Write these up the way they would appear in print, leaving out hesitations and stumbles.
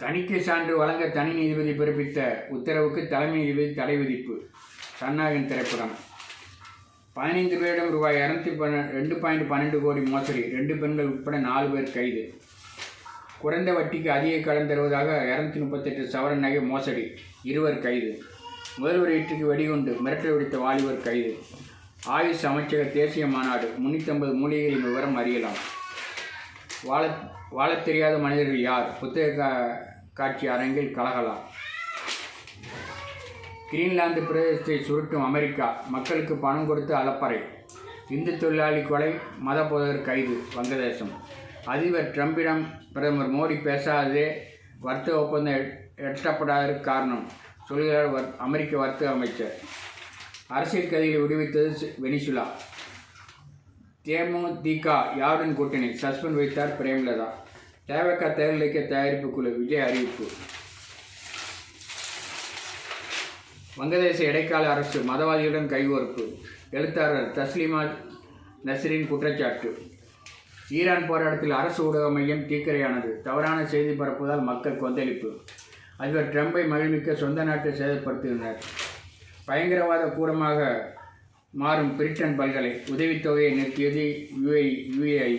தணிக்கை சான்று வழங்க தனி நீதிபதி பிறப்பித்த உத்தரவுக்கு தலைமை நீதிபதி தடை விதிப்பு. சன்னாகன் திரைப்படம். 15 பேரிடம் ரூபாய் 2.12 கோடி மோசடி, 2 பெண்கள் உட்பட 4 பேர் கைது. குறைந்த வட்டிக்கு அதிக கடன் தருவதாக 238 சவரன் நகை மோசடி, 2 கைது. முதல்வர் வீட்டுக்கு வெடிகுண்டு மிரட்டல் விடுத்த வாலிபர் கைது. ஆயுஷ் அமைச்சக தேசிய மாநாடு, 350 மூலிகைகளின் விவரம் அறியலாம். வாழத் தெரியாத மனிதர்கள் யார்? புத்தக காட்சி அரங்கில் கலகலா. கிரீன்லாந்து பிரதேசத்தை சுருட்டும் அமெரிக்கா, மக்களுக்கு பணம் கொடுத்து அலப்பறை. இந்து தொழிலாளி கொலை, மத போதகர் கைது. வங்கதேசம். அதிபர் டிரம்பிடம் பிரதமர் மோடி பேசாததே வர்த்தக ஒப்பந்தம் எட்டப்படாததற்கு காரணம், சொல்கிறார் அமெரிக்க வர்த்தக அமைச்சர். அரசியல் கைதிகளை விடுவித்தது வெனிசுலா. தேமுதிக யாருடன் கூட்டணி? சஸ்பெண்ட் வைத்தார் பிரேமலதா. தேவக தேர்தல் இலக்கிய தயாரிப்பு குழு, விஜய் அறிவிப்பு. வங்கதேச இடைக்கால அரசு மதவாதிகளுடன் கைகோர்ப்பு, எழுத்தாளர் தஸ்லீமா நஸ்ரின் குற்றச்சாட்டு. ஈரான் போராட்டத்தில் அரசு ஊடக மையம் தீக்கிரையானது, தவறான செய்தி பரப்புவதால் மக்கள் கொந்தளிப்பு. அதிபர் டிரம்பை மகிழ்விக்க சொந்த நாட்டை சேதப்படுத்துகின்றனர். பயங்கரவாத கூடமாக மாறும் பிரிட்டன் பல்கலை, உதவித்தொகையை நிறுத்தியது யுஏஇ.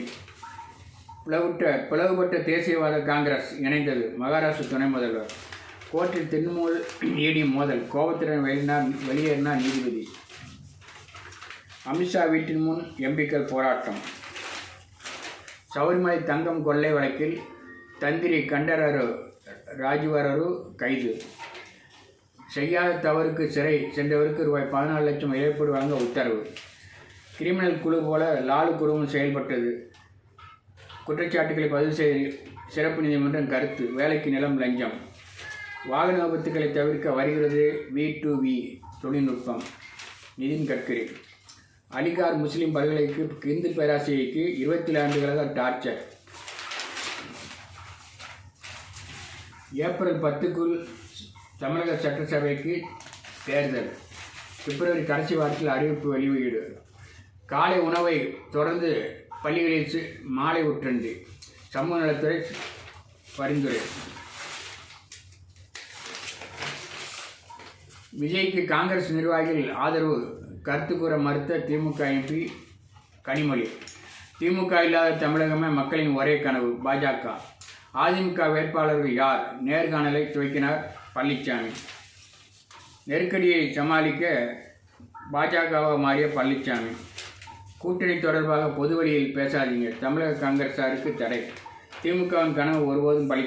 பிளவுபட்ட தேசியவாத காங்கிரஸ் இணைந்தது, மகாராஷ்டிர துணை முதல்வர். கோர்ட்டில் திரிணாமுல் ஈடி மோதல், கோபத்துடன் வெளியேறினார் நீதிபதி. அமித்ஷா வீட்டின் முன் எம்பிக்கள் போராட்டம். சபரிமலை தங்கம் கொள்ளை வழக்கில் தந்திரி கண்டரரு ராஜ்வரரு கைது. செய்யாத தவறுக்கு சிறை சென்றவருக்கு ரூபாய் 14 லட்சம் இழப்பீடு வழங்க உத்தரவு. கிரிமினல் குழு போல லாலு குழுவும் செயல்பட்டது. குற்றச்சாட்டுகளை பதிவு செய்த சிறப்பு நீதிமன்றம் கருத்து. வேலைக்கு நிலம் லஞ்சம். வாகன விபத்துக்களை தவிர்க்க வருகிறது V2V தொழில்நுட்பம். நிதின் கட்கரி. அலிகார் முஸ்லீம் பல்கலைக்கு இந்து பேராசிரியருக்கு 27 ஆண்டுகளாக டார்ச்சர். ஏப்ரல் 10க்குள் தமிழக சட்டசபைக்கு தேர்தல். பிப்ரவரி கடைசி வாரத்தில் அறிவிப்பு வெளியீடு. காலை உணவை தொடர்ந்து பள்ளிகளில் மாலை ஊட்டண்டி. சமூக நலத்துறை பரிந்துரை. விஜய்க்கு காங்கிரஸ் நிர்வாகிகள் ஆதரவு, கருத்து கூற மறுத்த திமுக எம்பி கனிமொழி. திமுக இல்லாத தமிழகமே மக்களின் ஒரே கனவு, பாஜக. அதிமுக வேட்பாளர்கள் யார்? நேர்காணலை துவக்கினார் பழனிசாமி. நெருக்கடியை சமாளிக்க பாஜகவாக மாறிய பழனிசாமி. கூட்டணி தொடர்பாக பொது வழியில் பேசாதீங்க, தமிழக காங்கிரசாருக்கு தடை. திமுகவின் கனவு ஒருபோதும் பலிக்காது.